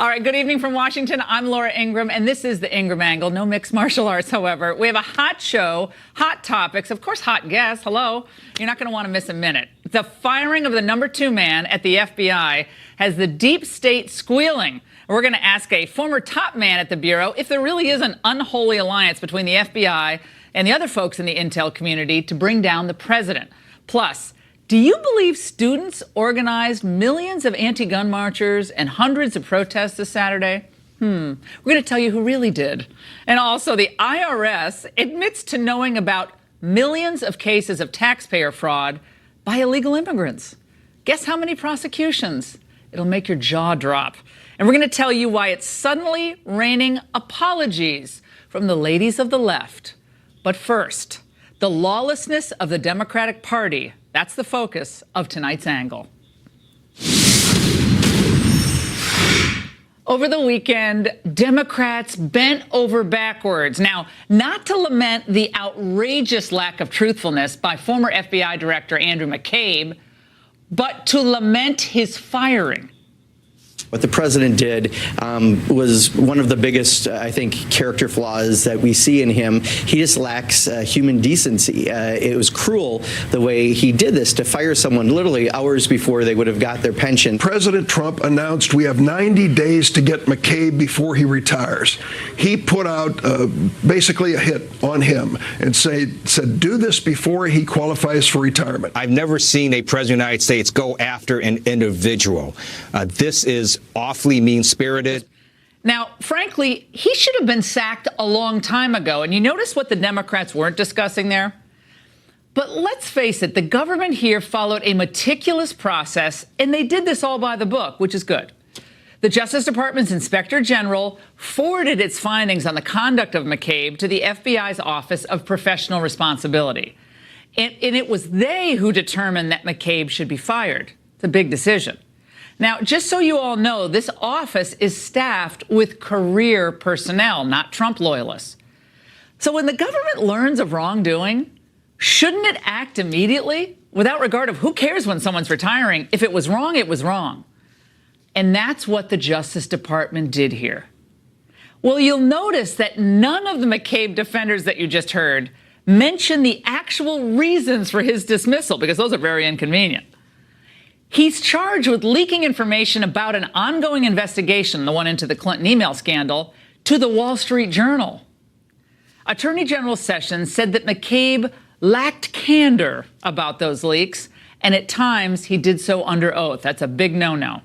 All right, good evening from Washington. I'm Laura Ingraham, and this is the Ingraham Angle. No mixed martial arts, however. We have a hot show, hot topics, of course, hot guests. Hello. You're not going to want to miss a minute. The firing of the number 2 man at the FBI has the deep state squealing. We're going to ask a former top man at the Bureau if there really is an unholy alliance between the FBI and the other folks in the intel community to bring down the president. Plus, do you believe students organized millions of anti-gun marchers and hundreds of protests this Saturday? We're going to tell you who really did. And also, the IRS admits to knowing about millions of cases of taxpayer fraud by illegal immigrants. Guess how many prosecutions? It'll make your jaw drop. And we're going to tell you why it's suddenly raining apologies from the ladies of the left. But first, the lawlessness of the Democratic Party. That's the focus of tonight's angle. Over the weekend, Democrats bent over backwards. Now, not to lament the outrageous lack of truthfulness by former FBI Director Andrew McCabe, but to lament his firing. What the president did was one of the biggest, I think, character flaws that we see in him. He just lacks human decency. It was cruel the way he did this, to fire someone literally hours before they would have got their pension. President Trump announced we have 90 days to get McCabe before he retires. He put out basically a hit on him and said, do this before he qualifies for retirement. I've never seen a president of the United States go after an individual. This is awfully mean-spirited. Now, frankly, he should have been sacked a long time ago. And you notice what the Democrats weren't discussing there? But let's face it, the government here followed a meticulous process, and they did this all by the book, which is good. The Justice Department's Inspector General forwarded its findings on the conduct of McCabe to the FBI's Office of Professional Responsibility. And it was they who determined that McCabe should be fired. It's a big decision. Now, just so you all know, this office is staffed with career personnel, not Trump loyalists. So when the government learns of wrongdoing, shouldn't it act immediately without regard of who cares when someone's retiring? If it was wrong, it was wrong. And that's what the Justice Department did here. Well, you'll notice that none of the McCabe defenders that you just heard mention the actual reasons for his dismissal, because those are very inconvenient. He's charged with leaking information about an ongoing investigation, the one into the Clinton email scandal, to the Wall Street Journal. Attorney General Sessions said that McCabe lacked candor about those leaks, and at times he did so under oath. That's a big no-no.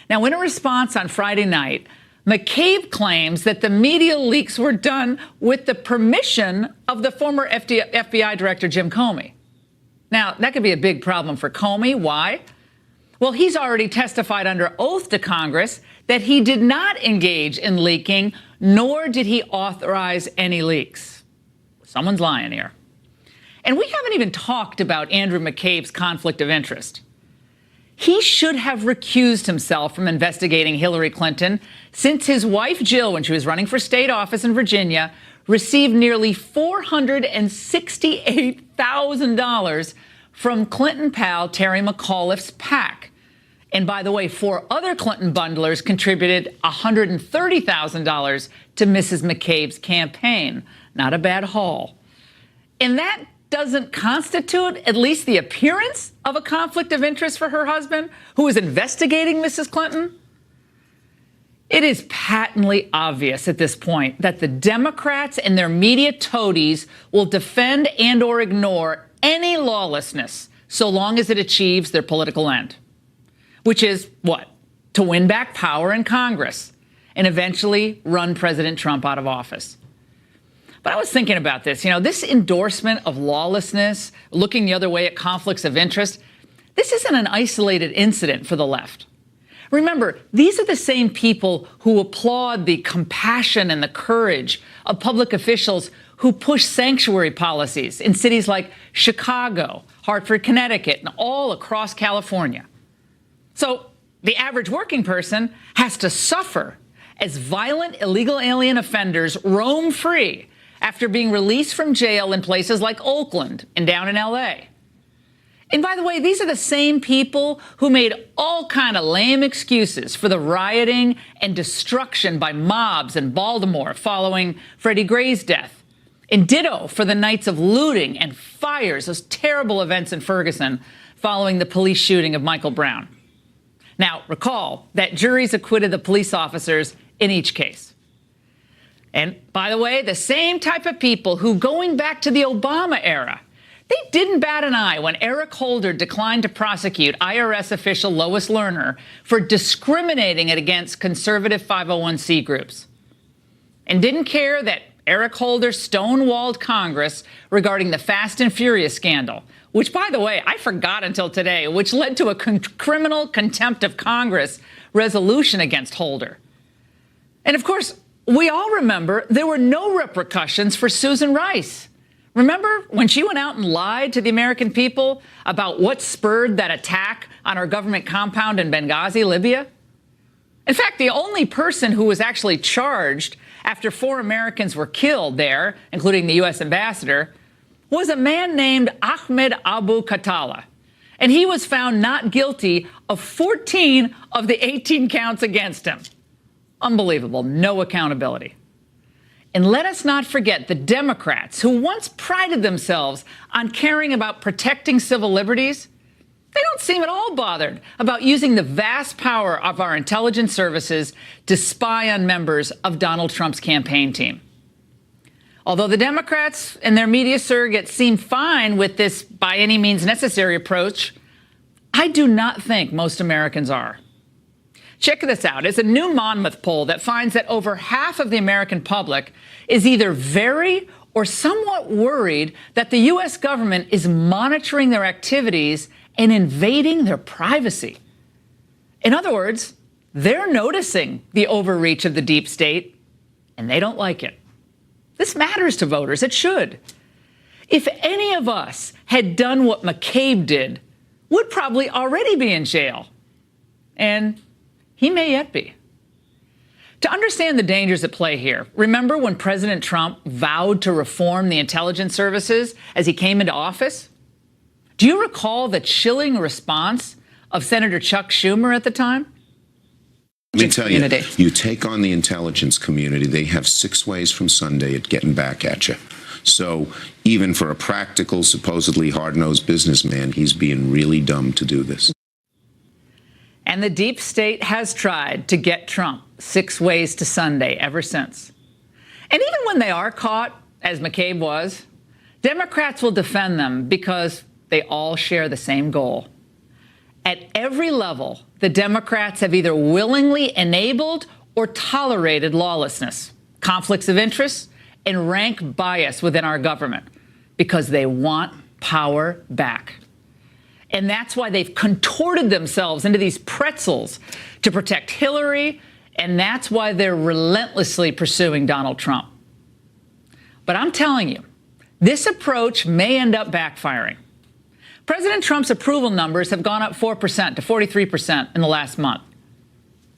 Now, in a response on Friday night, McCabe claims that the media leaks were done with the permission of the former FBI Director Jim Comey. Now, that could be a big problem for Comey. Why? Well, he's already testified under oath to Congress that he did not engage in leaking, nor did he authorize any leaks. Someone's lying here. And we haven't even talked about Andrew McCabe's conflict of interest. He should have recused himself from investigating Hillary Clinton since his wife, Jill, when she was running for state office in Virginia, received nearly $468,000 from Clinton pal Terry McAuliffe's PAC. And by the way, 4 other Clinton bundlers contributed $130,000 to Mrs. McCabe's campaign. Not a bad haul. And that doesn't constitute at least the appearance of a conflict of interest for her husband, who is investigating Mrs. Clinton. It is patently obvious at this point that the Democrats and their media toadies will defend and or ignore any lawlessness so long as it achieves their political end, which is what? To win back power in Congress and eventually run President Trump out of office. But I was thinking about this, this endorsement of lawlessness, looking the other way at conflicts of interest, this isn't an isolated incident for the left. Remember, these are the same people who applaud the compassion and the courage of public officials who push sanctuary policies in cities like Chicago, Hartford, Connecticut, and all across California. So the average working person has to suffer as violent illegal alien offenders roam free after being released from jail in places like Oakland and down in L.A. And by the way, these are the same people who made all kind of lame excuses for the rioting and destruction by mobs in Baltimore following Freddie Gray's death. And ditto for the nights of looting and fires, those terrible events in Ferguson following the police shooting of Michael Brown. Now, recall that juries acquitted the police officers in each case. And by the way, the same type of people who, going back to the Obama era, they didn't bat an eye when Eric Holder declined to prosecute IRS official Lois Lerner for discriminating against conservative 501c groups, and didn't care that Eric Holder stonewalled Congress regarding the Fast and Furious scandal, which, by the way, I forgot until today, which led to a criminal contempt of Congress resolution against Holder. And of course, we all remember there were no repercussions for Susan Rice. Remember when she went out and lied to the American people about what spurred that attack on our government compound in Benghazi, Libya? In fact, the only person who was actually charged after 4 Americans were killed there, including the U.S. ambassador, was a man named Ahmed Abu Khattala. And he was found not guilty of 14 of the 18 counts against him. Unbelievable. No accountability. And let us not forget the Democrats, who once prided themselves on caring about protecting civil liberties. They don't seem at all bothered about using the vast power of our intelligence services to spy on members of Donald Trump's campaign team. Although the Democrats and their media surrogates seem fine with this by any means necessary approach, I do not think most Americans are. Check this out. It's a new Monmouth poll that finds that over half of the American public is either very or somewhat worried that the U.S. government is monitoring their activities and invading their privacy. In other words, they're noticing the overreach of the deep state, and they don't like it. This matters to voters. It should. If any of us had done what McCabe did, we'd probably already be in jail. And he may yet be. To understand the dangers at play here, remember when President Trump vowed to reform the intelligence services as he came into office? Do you recall the chilling response of Senator Chuck Schumer at the time? Let me tell you, you take on the intelligence community, they have 6 ways from Sunday at getting back at you. So even for a practical, supposedly hard-nosed businessman, he's being really dumb to do this. And the deep state has tried to get Trump 6 ways to Sunday ever since. And even when they are caught, as McCabe was, Democrats will defend them because they all share the same goal. At every level, the Democrats have either willingly enabled or tolerated lawlessness, conflicts of interest, and rank bias within our government because they want power back. And that's why they've contorted themselves into these pretzels to protect Hillary, and that's why they're relentlessly pursuing Donald Trump. But I'm telling you, this approach may end up backfiring. President Trump's approval numbers have gone up 4% to 43% in the last month.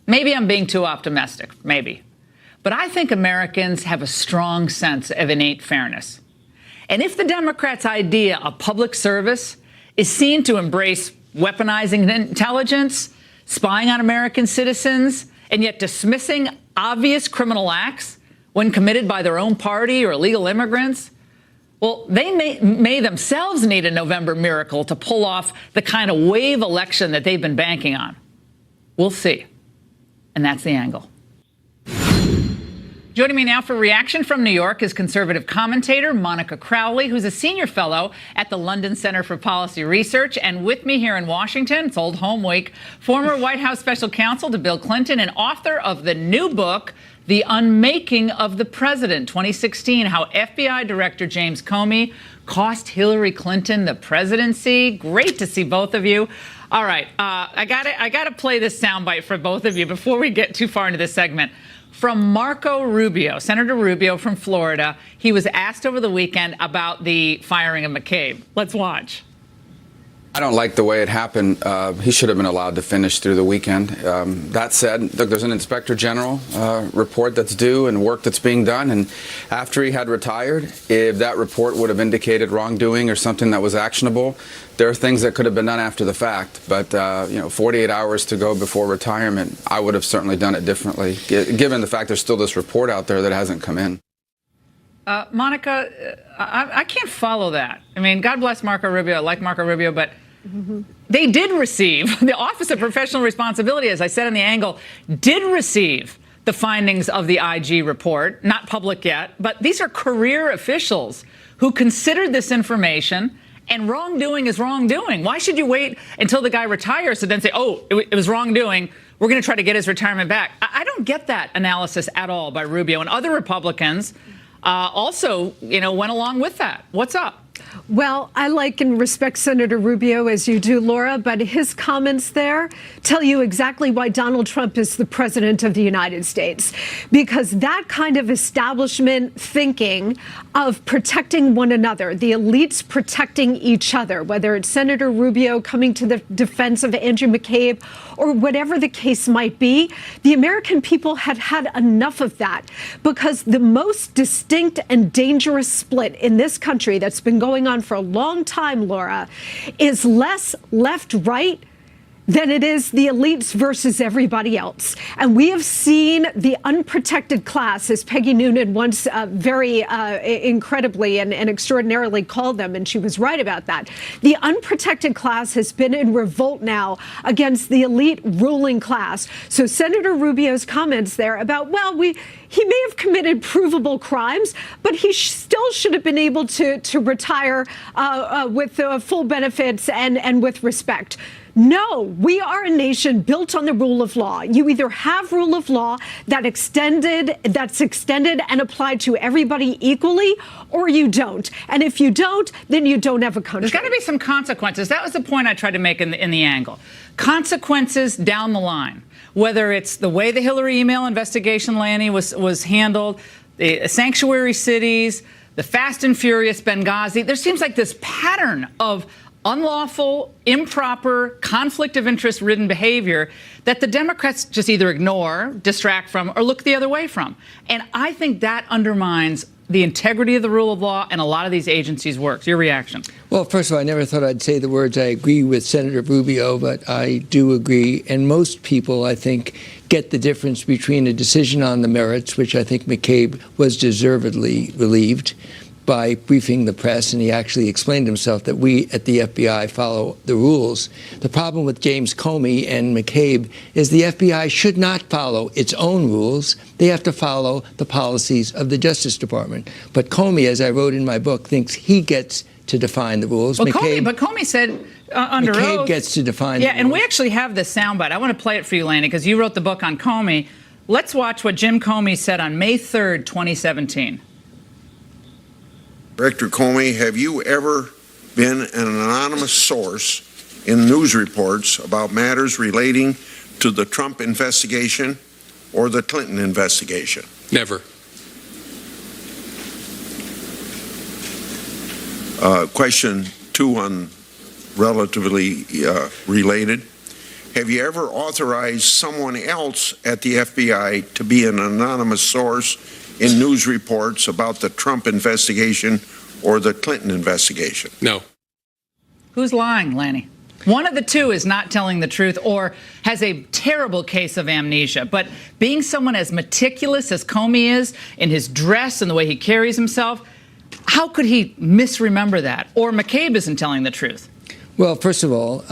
Maybe I'm being too optimistic, maybe. But I think Americans have a strong sense of innate fairness. And if the Democrats' idea of public service is seen to embrace weaponizing intelligence, spying on American citizens, and yet dismissing obvious criminal acts when committed by their own party or illegal immigrants, well, they may themselves need a November miracle to pull off the kind of wave election that they've been banking on. We'll see. And that's the angle. Joining me now for reaction from New York is conservative commentator Monica Crowley, who's a senior fellow at the London Center for Policy Research. And with me here in Washington, it's Old Home Week, former White House special counsel to Bill Clinton and author of the new book, The Unmaking of the President, 2016, How FBI Director James Comey Cost Hillary Clinton the Presidency. Great to see both of you. All right, I gotta play this soundbite for both of you before we get too far into this segment. From Marco Rubio, Senator Rubio from Florida. He was asked over the weekend about the firing of McCabe. Let's watch. I don't like the way it happened. He should have been allowed to finish through the weekend. That said, look, there's an Inspector General report that's due and work that's being done. And after he had retired, if that report would have indicated wrongdoing or something that was actionable, there are things that could have been done after the fact. But, 48 hours to go before retirement, I would have certainly done it differently, given the fact there's still this report out there that hasn't come in. Monica, I can't follow that. I mean, God bless Marco Rubio. I like Marco Rubio, but they did receive, the Office of Professional Responsibility, as I said in the angle, did receive the findings of the IG report, not public yet, but these are career officials who considered this information, and wrongdoing is wrongdoing. Why should you wait until the guy retires to then say, oh, it was wrongdoing, we're going to try to get his retirement back? I don't get that analysis at all by Rubio, and other Republicans also, went along with that. What's up? Well, I like and respect Senator Rubio as you do, Laura, but his comments there tell you exactly why Donald Trump is the president of the United States. Because that kind of establishment thinking of protecting one another, the elites protecting each other, whether it's Senator Rubio coming to the defense of Andrew McCabe or whatever the case might be, the American people had had enough of that, because the most distinct and dangerous split in this country that's been going on for a long time, Laura, is less left-right than it is the elites versus everybody else. And we have seen the unprotected class, as Peggy Noonan once very incredibly and extraordinarily called them, and she was right about that. The unprotected class has been in revolt now against the elite ruling class. So Senator Rubio's comments there about, he may have committed provable crimes, but he still should have been able to retire with full benefits and with respect. No, we are a nation built on the rule of law. You either have rule of law that's extended and applied to everybody equally, or you don't. And if you don't, then you don't have a country. There's got to be some consequences. That was the point I tried to make in the angle. Consequences down the line, whether it's the way the Hillary email investigation, Lanny, was handled, the sanctuary cities, the fast and furious Benghazi. There seems like this pattern of unlawful, improper, conflict of interest ridden behavior that the Democrats just either ignore, distract from, or look the other way from. And I think that undermines the integrity of the rule of law and a lot of these agencies' work. Your reaction? Well, first of all, I never thought I'd say the words I agree with Senator Rubio, but I do agree. And most people, I think, get the difference between a decision on the merits, which I think McCabe was deservedly relieved by briefing the press, and he actually explained himself that we at the FBI follow the rules. The problem with James Comey and McCabe is the FBI should not follow its own rules. They have to follow the policies of the Justice Department. But Comey, as I wrote in my book, thinks he gets to define the rules. Well, Comey said under McCabe oath, gets to define the rules. Yeah, and we actually have this soundbite. I want to play it for you, Lanny, because you wrote the book on Comey. Let's watch what Jim Comey said on May 3rd, 2017. Director Comey, have you ever been an anonymous source in news reports about matters relating to the Trump investigation or the Clinton investigation? Never. Question 2 on relatively related. Have you ever authorized someone else at the FBI to be an anonymous source in news reports about the Trump investigation or the Clinton investigation? No. Who's lying, Lanny? One of the two is not telling the truth or has a terrible case of amnesia. But being someone as meticulous as Comey is in his dress and the way he carries himself, how could he misremember that? Or McCabe isn't telling the truth. Well, first of all,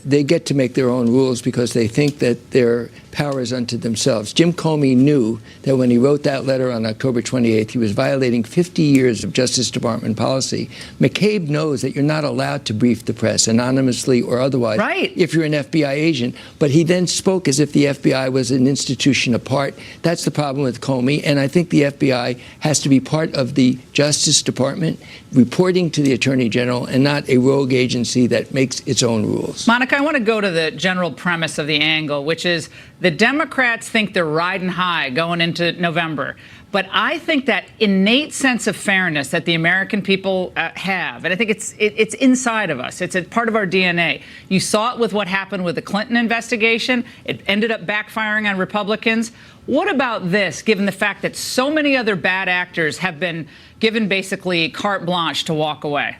they get to make their own rules because they think that their power is unto themselves. Jim Comey knew that when he wrote that letter on October 28th, he was violating 50 years of Justice Department policy. McCabe knows that you're not allowed to brief the press, anonymously or otherwise, if you're an FBI agent. But he then spoke as if the FBI was an institution apart. That's the problem with Comey. And I think the FBI has to be part of the Justice Department, reporting to the Attorney General, and not a rogue agency that makes its own rules. Monica, I want to go to the general premise of the angle, which is the Democrats think they're riding high going into November. But I think that innate sense of fairness that the American people have, and I think it's inside of us. It's a part of our DNA. You saw it with what happened with the Clinton investigation. It ended up backfiring on Republicans. What about this, given the fact that so many other bad actors have been given basically carte blanche to walk away?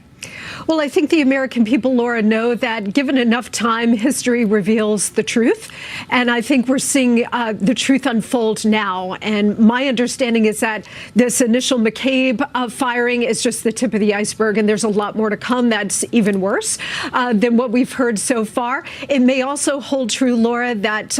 Well, I think the American people, Laura, know that given enough time, history reveals the truth. And I think we're seeing the truth unfold now. And my understanding is that this initial McCabe firing is just the tip of the iceberg. And there's a lot more to come that's even worse than what we've heard so far. It may also hold true, Laura, that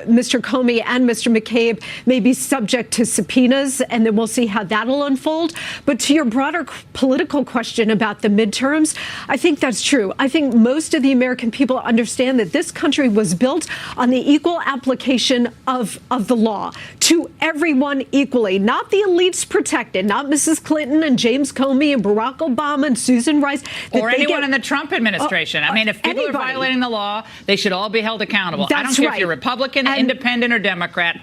Mr. Comey and Mr. McCabe may be subject to subpoenas. And then we'll see how that'll unfold. But to your broader political question about the midterms, I think that's true. I think most of the American people understand that this country was built on the equal application of the law to everyone equally, not the elites protected, not Mrs. Clinton and James Comey and Barack Obama and Susan Rice. Or anyone in the Trump administration. I mean, if people are violating the law, they should all be held accountable. I don't care if you're Republican, Independent, or Democrat,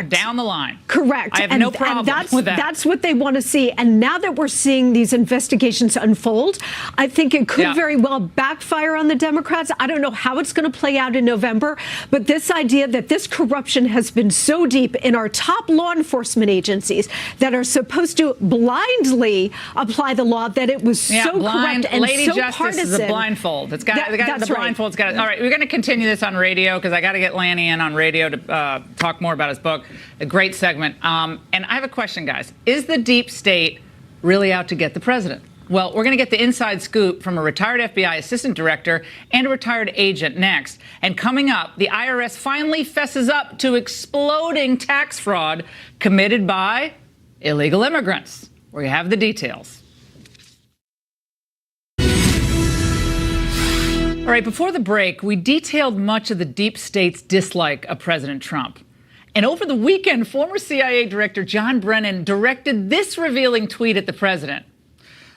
down the line. Correct. I have no problem with that. That's what they want to see. And now that we're seeing these investigations unfold, I think it could very well backfire on the Democrats. I don't know how it's going to play out in November, but this idea that this corruption has been so deep in our top law enforcement agencies that are supposed to blindly apply the law, that it was so corrupt and Lady so Justice partisan. is a blindfold. It's got the blindfold's got it. All right, we're going to continue this on radio because I got to get Lanny in on radio to talk more about his book. A great segment. And I have a question, guys. Is the deep state really out to get the president? Well, we're going to get the inside scoop from a retired FBI assistant director and a retired agent next. And coming up, the IRS finally fesses up to exploding tax fraud committed by illegal immigrants. We have the details. All right, before the break, we detailed much of the deep state's dislike of President Trump. And over the weekend, former CIA Director John Brennan directed this revealing tweet at the president.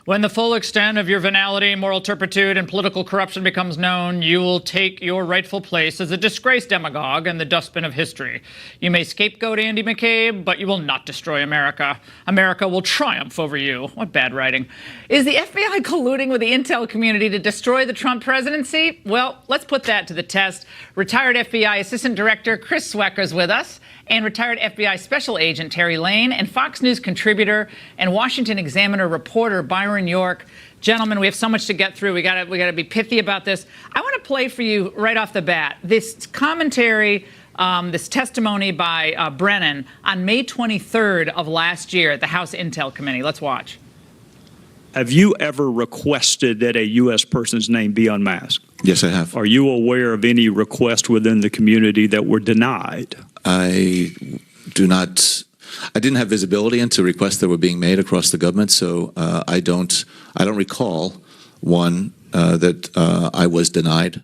When the full extent of your venality, moral turpitude, and political corruption becomes known, you will take your rightful place as a disgraced demagogue in the dustbin of history. You may scapegoat Andy McCabe, but you will not destroy America. America will triumph over you. What bad writing. Is the FBI colluding with the intel community to destroy the Trump presidency? Well, let's put that to the test. Retired FBI Assistant Director Chris Swecker is with us, and retired FBI Special Agent Terry Lane, and Fox News contributor and Washington Examiner reporter Byron York. Gentlemen, we have so much to get through. We got to be pithy about this. I want to play for you right off the bat this commentary, this testimony by Brennan on May 23rd of last year at the House Intel Committee. Let's watch. Have you ever requested that a U.S. person's name be unmasked? Yes, I have. Are you aware of any requests within the community that were denied? I do not. I didn't have visibility into requests that were being made across the government, so I don't recall one that I was denied.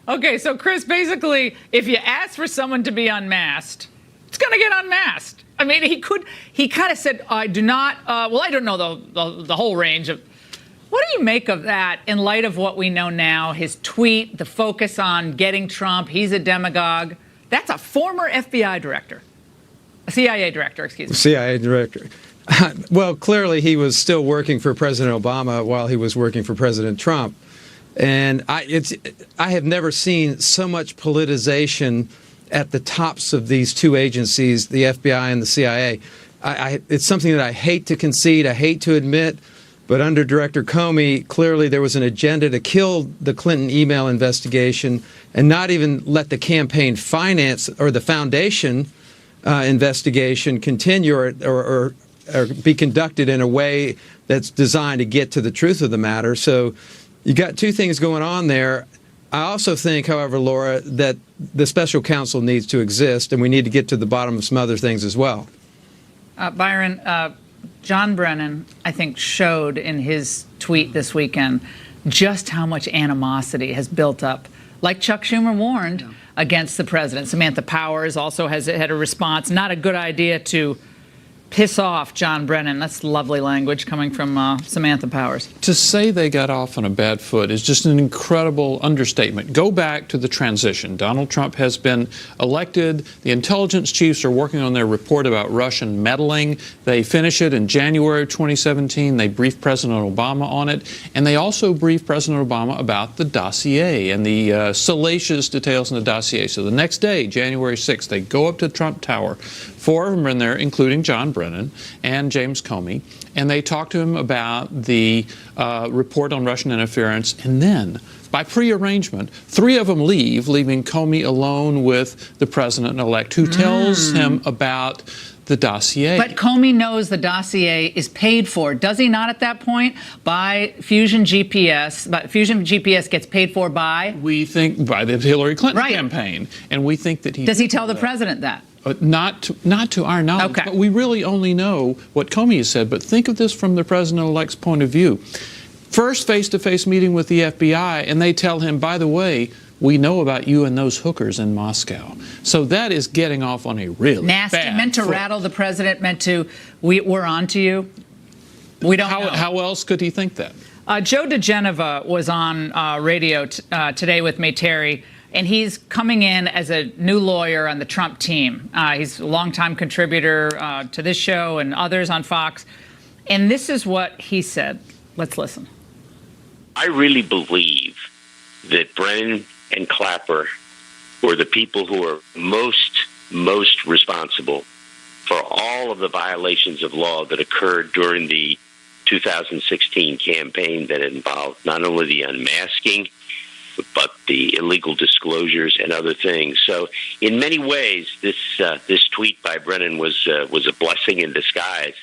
Okay, so Chris, basically, if you ask for someone to be unmasked, it's going to get unmasked. I mean, he kind of said, I do not, well, I don't know the whole range of. What do you make of that in light of what we know now? His tweet, the focus on getting Trump, he's a demagogue. That's a former FBI director, a CIA director, excuse me. CIA director. Well, clearly he was still working for President Obama while he was working for President Trump. And I have never seen so much politicization at the tops of these two agencies, the FBI and the CIA. It's something that I hate to concede, I hate to admit, but under Director Comey, clearly there was an agenda to kill the Clinton email investigation and not even let the campaign finance or the foundation investigation continue or be conducted in a way that's designed to get to the truth of the matter. So you got two things going on there. I also think, however, Laura, that the special counsel needs to exist, and we need to get to the bottom of some other things as well. Byron, John Brennan, I think, showed in his tweet this weekend just how much animosity has built up, like Chuck Schumer warned, against the president. Samantha Powers also has had a response. Not a good idea to piss off John Brennan. That's lovely language coming from Samantha Powers. To say they got off on a bad foot is just an incredible understatement. Go back to the transition. Donald Trump has been elected. The intelligence chiefs are working on their report about Russian meddling. They finish it in January of 2017. They brief President Obama on it. And they also brief President Obama about the dossier and the salacious details in the dossier. So the next day, January 6th, they go up to Trump Tower. 4 of them are in there, including John Brennan and James Comey, and they talk to him about the report on Russian interference. And then, by prearrangement, 3 of them leave, leaving Comey alone with the president-elect, who tells him about the dossier. But Comey knows the dossier is paid for, does he not, at that point, by Fusion GPS? But Fusion GPS gets paid for by? We think by the Hillary Clinton campaign, and we think that he. Does he tell the president that? Not to our knowledge, but we really only know what Comey has said. But think of this from the president-elect's point of view. First face-to-face meeting with the FBI, and they tell him, by the way, we know about you and those hookers in Moscow. So that is getting off on a really nasty, bad meant to foot. rattle the president, meant to, we're on to you. We don't know. How else could he think that? Joe DeGeneva was on radio today with me, Terry, and he's coming in as a new lawyer on the Trump team. He's a longtime contributor to this show and others on Fox. And this is what he said. Let's listen. I really believe that Brennan and Clapper were the people who are most responsible for all of the violations of law that occurred during the 2016 campaign that involved not only the unmasking, but the illegal disclosures and other things. So in many ways, this tweet by Brennan was a blessing in disguise.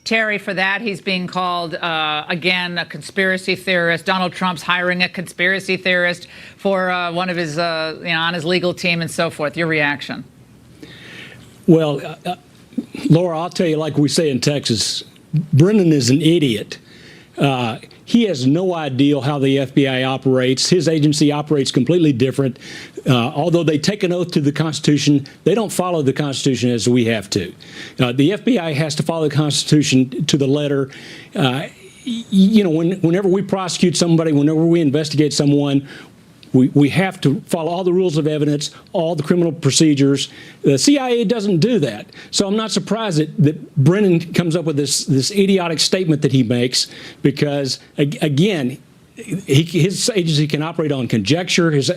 Terry, for that, he's being called, again, a conspiracy theorist. Donald Trump's hiring a conspiracy theorist for one of his, on his legal team and so forth. Your reaction? Well, Laura, I'll tell you, like we say in Texas, Brennan is an idiot. He has no idea how the FBI operates. His agency operates completely different. Although they take an oath to the Constitution, they don't follow the Constitution as we have to. The FBI has to follow the Constitution to the letter. Whenever we prosecute somebody, whenever we investigate someone, we have to follow all the rules of evidence, all the criminal procedures. The CIA doesn't do that. So I'm not surprised that Brennan comes up with this idiotic statement that he makes because, again, his agency can operate on conjecture. His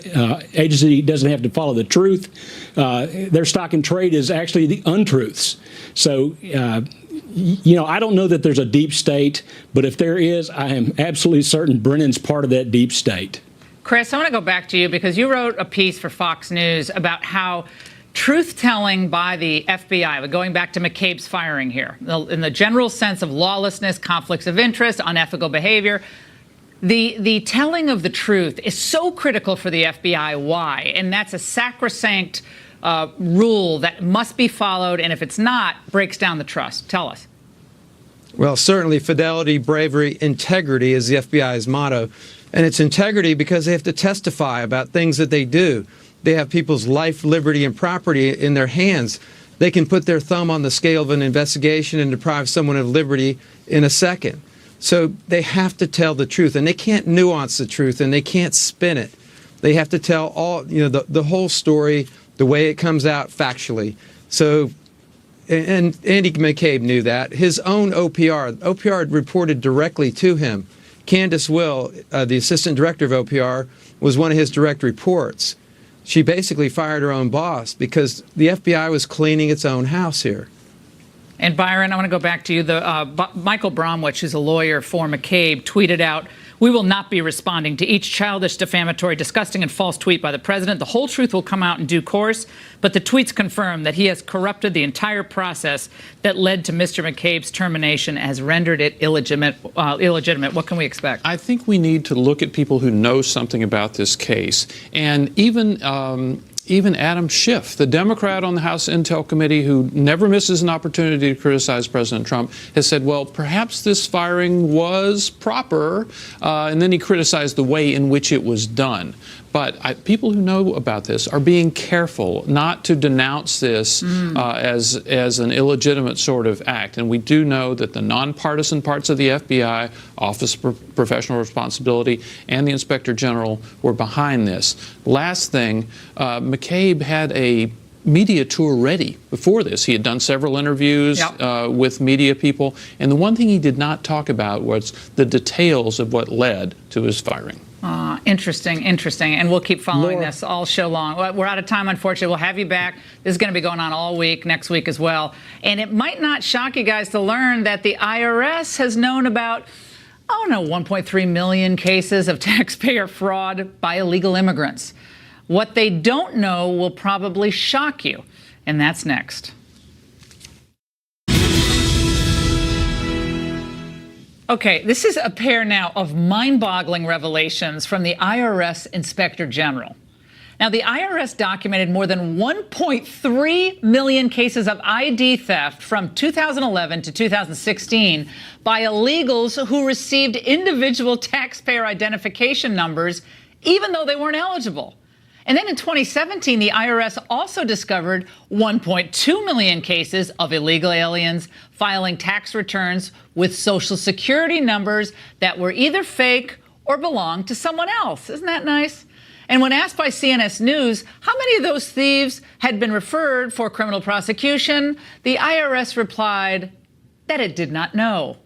agency doesn't have to follow the truth. Their stock and trade is actually the untruths. So, I don't know that there's a deep state, but if there is, I am absolutely certain Brennan's part of that deep state. Chris, I want to go back to you because you wrote a piece for Fox News about how truth-telling by the FBI, going back to McCabe's firing here, in the general sense of lawlessness, conflicts of interest, unethical behavior, the telling of the truth is so critical for the FBI. Why? And that's a sacrosanct rule that must be followed, and if it's not, breaks down the trust. Tell us. Well, certainly fidelity, bravery, integrity is the FBI's motto. And it's integrity because they have to testify about things that they do. They have people's life, liberty, and property in their hands. They can put their thumb on the scale of an investigation and deprive someone of liberty in a second. So they have to tell the truth, and they can't nuance the truth, and they can't spin it. They have to tell all, the whole story, the way it comes out factually. So, and Andy McCabe knew that. His own OPR reported directly to him. Candace Will, the assistant director of OPR, was one of his direct reports. She basically fired her own boss because the FBI was cleaning its own house here. And Byron, I want to go back to you. Michael Bromwich, who's a lawyer for McCabe, tweeted out, "We will not be responding to each childish, defamatory, disgusting, and false tweet by the president. The whole truth will come out in due course, but the tweets confirm that he has corrupted the entire process that led to Mr. McCabe's termination, has rendered it illegitimate. What can we expect?" I think we need to look at people who know something about this case, and even Adam Schiff, the Democrat on the House Intel Committee who never misses an opportunity to criticize President Trump, has said, well, perhaps this firing was proper, and then he criticized the way in which it was done. But people who know about this are being careful not to denounce this as an illegitimate sort of act. And we do know that the nonpartisan parts of the FBI, Office of Professional Responsibility, and the Inspector General were behind this. Last thing, McCabe had a media tour ready before this. He had done several interviews with media people, and the one thing he did not talk about was the details of what led to his firing. Interesting. And we'll keep following this all show long. We're out of time, unfortunately. We'll have you back. This is going to be going on all week, next week as well. And it might not shock you guys to learn that the IRS has known about, 1.3 million cases of taxpayer fraud by illegal immigrants. What they don't know will probably shock you. And that's next. Okay, this is a pair now of mind-boggling revelations from the IRS Inspector General. Now, the IRS documented more than 1.3 million cases of ID theft from 2011 to 2016 by illegals who received individual taxpayer identification numbers even though they weren't eligible. And then in 2017, the IRS also discovered 1.2 million cases of illegal aliens filing tax returns with Social Security numbers that were either fake or belonged to someone else. Isn't that nice? And when asked by CNS News how many of those thieves had been referred for criminal prosecution, the IRS replied that it did not know.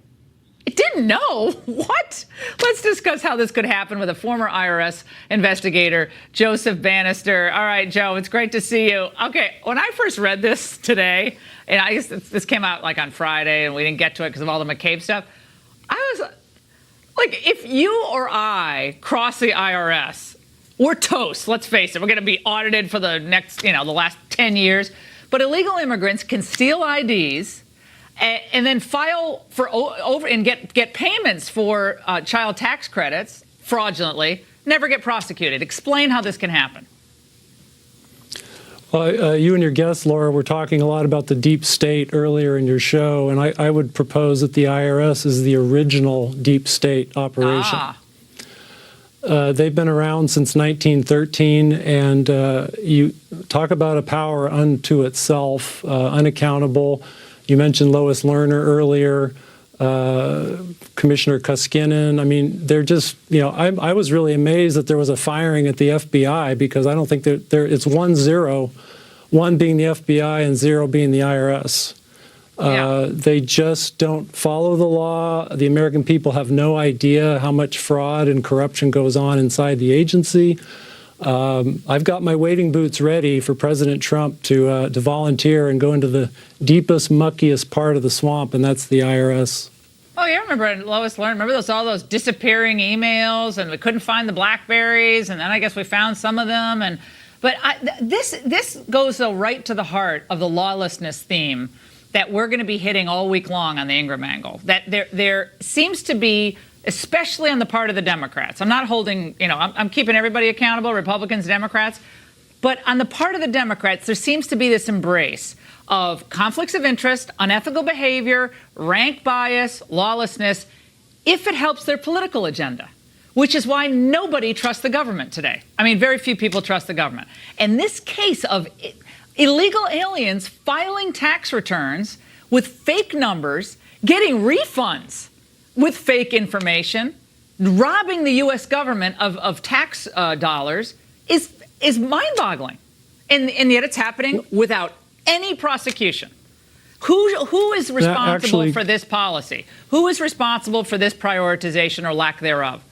It didn't know? What? Let's discuss how this could happen with a former IRS investigator, Joseph Bannister. All right, Joe, it's great to see you. Okay, when I first read this today, and I guess this came out like on Friday, and we didn't get to it because of all the McCabe stuff, I was like, if you or I cross the IRS, we're toast. Let's face it. We're going to be audited for the next, the last 10 years. But illegal immigrants can steal IDs and then file for over and get payments for child tax credits fraudulently, never get prosecuted. Explain how this can happen. Well, you and your guest, Laura, were talking a lot about the deep state earlier in your show, and I would propose that the IRS is the original deep state operation. They've been around since 1913, and you talk about a power unto itself, unaccountable. You mentioned Lois Lerner earlier, Commissioner Koskinen. I mean, they're just, I was really amazed that there was a firing at the FBI because I don't think that it's 1-0, 1 being the FBI and 0 being the IRS. They just don't follow the law. The American people have no idea how much fraud and corruption goes on inside the agency. I've got my wading boots ready for President Trump to volunteer and go into the deepest, muckiest part of the swamp, and that's the IRS. Oh, yeah, I remember Lois Lerner. Remember all those disappearing emails, and we couldn't find the BlackBerries, and then I guess we found some of them. But this goes though right to the heart of the lawlessness theme that we're going to be hitting all week long on the Ingraham angle. That there seems to be, especially on the part of the Democrats. I'm not holding, I'm keeping everybody accountable, Republicans, Democrats. But on the part of the Democrats, there seems to be this embrace of conflicts of interest, unethical behavior, rank bias, lawlessness, if it helps their political agenda, which is why nobody trusts the government today. I mean, very few people trust the government. And this case of illegal aliens filing tax returns with fake numbers, getting refunds with fake information, robbing the U.S. government of tax dollars is mind-boggling. And yet it's happening without any prosecution. Who is responsible for this policy? Who is responsible for this prioritization or lack thereof?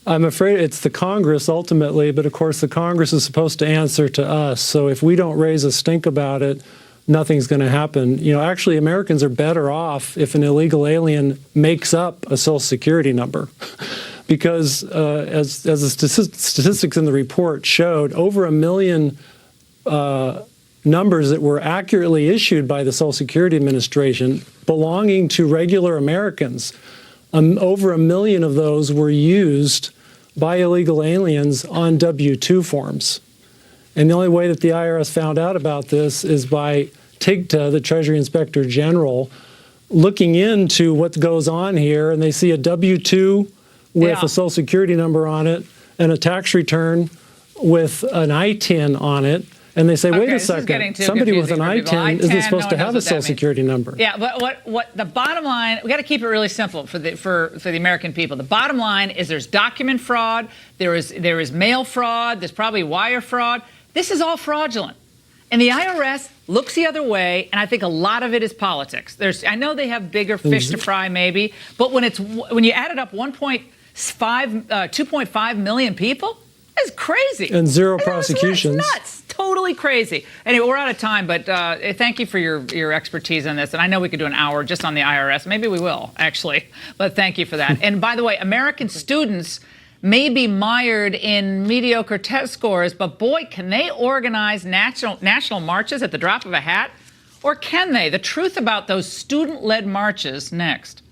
I'm afraid it's the Congress ultimately, but of course the Congress is supposed to answer to us. So if we don't raise a stink about it, nothing's going to happen. Actually, Americans are better off if an illegal alien makes up a Social Security number. Because as the statistics in the report showed, over 1 million numbers that were accurately issued by the Social Security Administration belonging to regular Americans. Over 1 million of those were used by illegal aliens on W-2 forms. And the only way that the IRS found out about this is by TIGTA, the Treasury Inspector General, looking into what goes on here, and they see a W-2 with a Social Security number on it, and a tax return with an I-10 on it, and they say, wait a second, somebody with an I-10 isn't supposed to have a Social Security number. Yeah, but what the bottom line, we got to keep it really simple for the American people. The bottom line is there's document fraud, there is mail fraud, there's probably wire fraud. This is all fraudulent. And the IRS looks the other way, and I think a lot of it is politics. I know they have bigger fish to fry, maybe, but when you add it up, 2.5 million people, that's crazy. And zero prosecutions. It's nuts. Totally crazy. Anyway, we're out of time, but thank you for your expertise on this. And I know we could do an hour just on the IRS. Maybe we will, actually. But thank you for that. And by the way, American students may be mired in mediocre test scores, but boy, can they organize national marches at the drop of a hat? Or can they? The truth about those student-led marches next.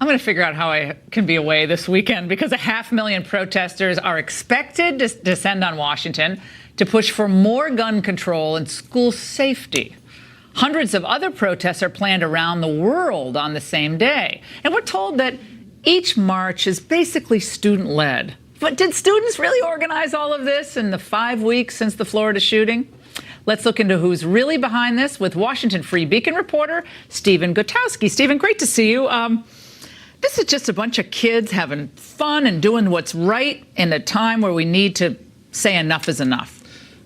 I'm going to figure out how I can be away this weekend because 500,000 protesters are expected to descend on Washington to push for more gun control and school safety. Hundreds of other protests are planned around the world on the same day. And we're told that each march is basically student-led. But did students really organize all of this in the 5 weeks since the Florida shooting? Let's look into who's really behind this with Washington Free Beacon reporter Stephen Gutowski. Stephen, great to see you. This is just a bunch of kids having fun and doing what's right in a time where we need to say enough is enough.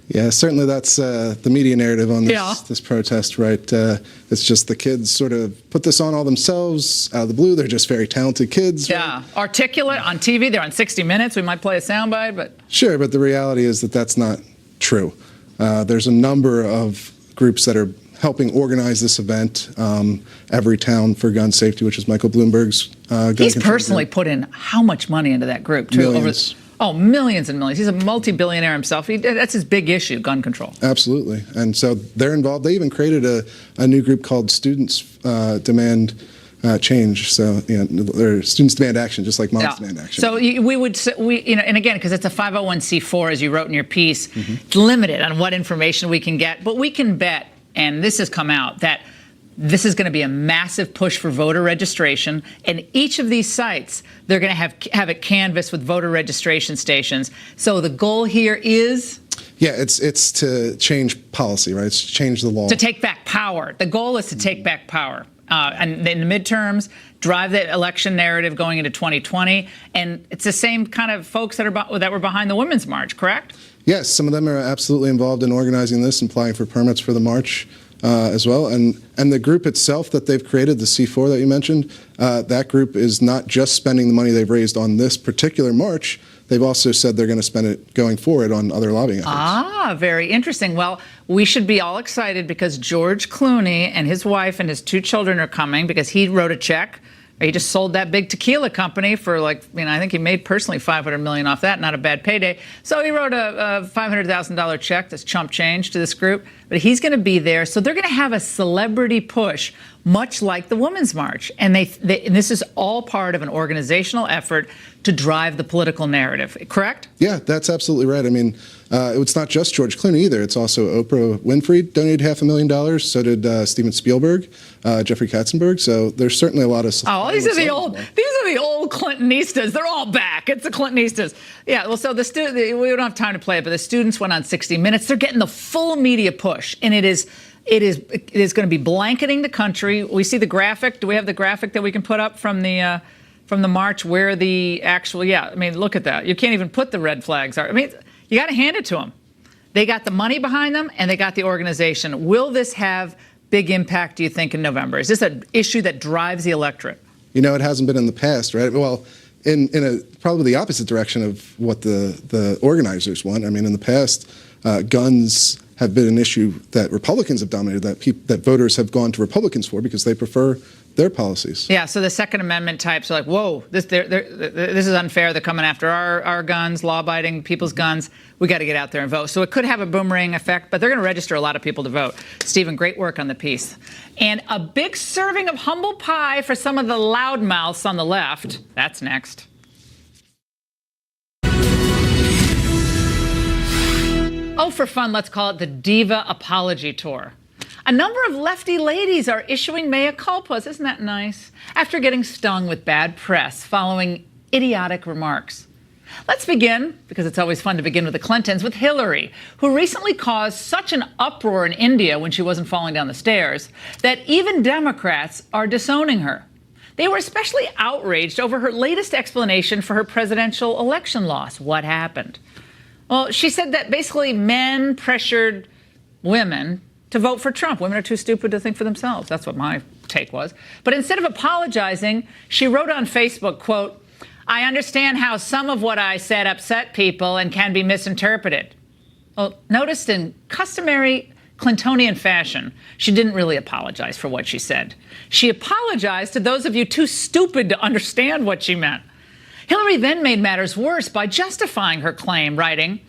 Yeah, certainly that's the media narrative on this protest, right? It's just the kids sort of put this on all themselves out of the blue. They're just very talented kids. Yeah, right? Articulate on TV. They're on 60 Minutes. We might play a soundbite, but... Sure, but the reality is that that's not true. There's a number of groups that are helping organize this event. Everytown for Gun Safety, which is Michael Bloomberg's gun He's control personally group. Put in how much money into that group, too? Millions. Millions and millions. He's a multi-billionaire himself. That's his big issue, gun control. Absolutely. And so they're involved. They even created a new group called Students Demand Change. So, they're Students Demand Action, just like Moms Demand Action. So and again, because it's a 501c4, as you wrote in your piece, it's limited on what information we can get. But we can bet, and this has come out, that this is going to be a massive push for voter registration. And each of these sites, they're going to have it canvassed with voter registration stations. So the goal here is? Yeah, it's to change policy, right? It's to change the law. To take back power. The goal is to take back power. And in the midterms, drive the election narrative going into 2020. And it's the same kind of folks that were behind the Women's March, correct? Yes, some of them are absolutely involved in organizing this and applying for permits for the march. As well, and the group itself that they've created, the C4 that you mentioned, that group is not just spending the money they've raised on this particular march. They've also said they're going to spend it going forward on other lobbying efforts. Very interesting. Well, we should be all excited because George Clooney and his wife and his 2 children are coming because he wrote a check. He just sold that big tequila company for I think he made personally $500 million off that. Not a bad payday. So he wrote a $500,000 check, that's chump change, to this group. But he's going to be there. So they're going to have a celebrity push, much like the Women's March. And and this is all part of an organizational effort to drive the political narrative, correct? Yeah, that's absolutely right. I mean, it's not just George Clooney either. It's also Oprah Winfrey donated $500,000. So did Steven Spielberg, Jeffrey Katzenberg. So there's certainly a lot of. These are the old Clintonistas. They're all back. It's the Clintonistas. Yeah. Well, so we don't have time to play it, but the students went on 60 Minutes. They're getting the full media push, and it is going to be blanketing the country. We see the graphic. Do we have the graphic that we can put up from the march where the actual? Yeah. I mean, look at that. You can't even put the red flags. I mean, you got to hand it to them. They got the money behind them, and they got the organization. Will this have big impact, do you think, in November? Is this an issue that drives the electorate? It hasn't been in the past, right? Well, in probably the opposite direction of what the organizers want. I mean, in the past, guns have been an issue that Republicans have dominated, that voters have gone to Republicans for because they prefer their policies. Yeah, so the Second Amendment types are like, whoa, this is unfair. They're coming after our guns, law-abiding people's guns. We got to get out there and vote. So it could have a boomerang effect, but they're going to register a lot of people to vote. Stephen, great work on the piece. And a big serving of humble pie for some of the loudmouths on the left. That's next. Oh, for fun, let's call it the Diva Apology Tour. A number of lefty ladies are issuing mea culpas, isn't that nice, after getting stung with bad press following idiotic remarks. Let's begin, because it's always fun to begin with the Clintons, with Hillary, who recently caused such an uproar in India when she wasn't falling down the stairs that even Democrats are disowning her. They were especially outraged over her latest explanation for her presidential election loss. What happened? Well, she said that basically men pressured women to vote for Trump. Women are too stupid to think for themselves. That's what my take was. But instead of apologizing, she wrote on Facebook, quote, "I understand how some of what I said upset people and can be misinterpreted." Well, noticed in customary Clintonian fashion, she didn't really apologize for what she said. She apologized to those of you too stupid to understand what she meant. Hillary then made matters worse by justifying her claim, writing,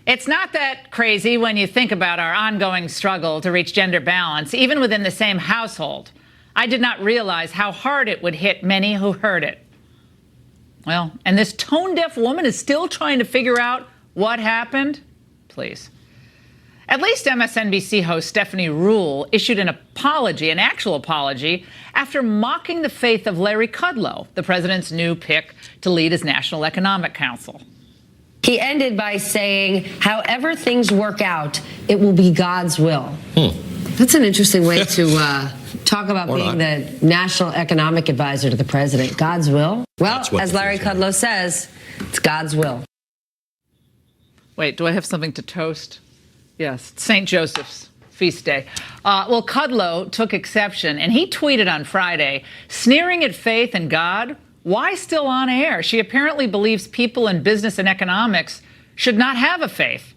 "It's not that crazy when you think about our ongoing struggle to reach gender balance, even within the same household. I did not realize how hard it would hit many who heard it." Well, and this tone-deaf woman is still trying to figure out what happened? Please. At least MSNBC host Stephanie Ruhle issued an apology, an actual apology, after mocking the faith of Larry Kudlow, the president's new pick to lead his National Economic Council. He ended by saying, "However things work out, it will be God's will." That's an interesting way to talk about being the National Economic Advisor to the president. God's will? Well, as Larry Kudlow says, it's God's will. Wait, do I have something to toast? Yes, St. Joseph's feast day. Well, Kudlow took exception, and he tweeted on Friday, sneering at faith and God. Why still on air? She apparently believes people in business and economics should not have a faith.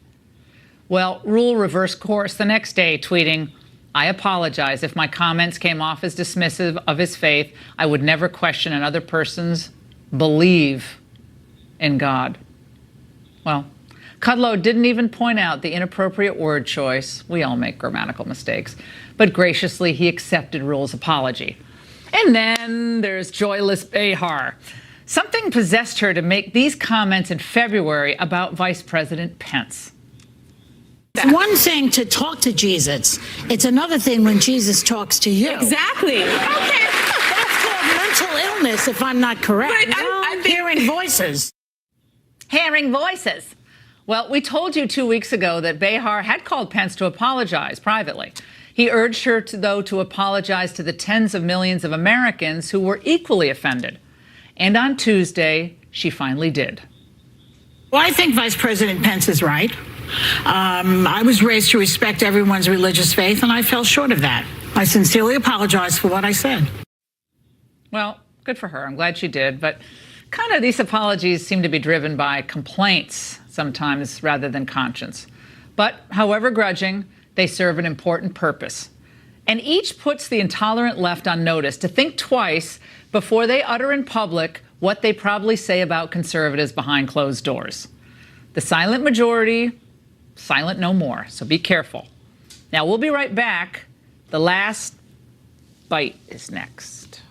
Well, Ruhle reversed course the next day, tweeting, "I apologize if my comments came off as dismissive of his faith. I would never question another person's belief in God." Well, Kudlow didn't even point out the inappropriate word choice. We all make grammatical mistakes. But graciously, he accepted Ruhle's apology. And then there's joyless Behar. Something possessed her to make these comments in February about Vice President Pence. It's one thing to talk to Jesus. It's another thing when Jesus talks to you. Exactly. Okay. That's called mental illness, if I'm not correct. But I'm hearing voices. Hearing voices. Well, we told you 2 weeks ago that Behar had called Pence to apologize privately. He urged her, though, to apologize to the tens of millions of Americans who were equally offended. And on Tuesday, she finally did. Well, I think Vice President Pence is right. I was raised to respect everyone's religious faith, and I fell short of that. I sincerely apologize for what I said. Well, good for her. I'm glad she did. But kind of these apologies seem to be driven by complaints sometimes rather than conscience. But however grudging, they serve an important purpose. And each puts the intolerant left on notice to think twice before they utter in public what they probably say about conservatives behind closed doors. The silent majority, silent no more, so be careful. Now, we'll be right back. The last bite is next.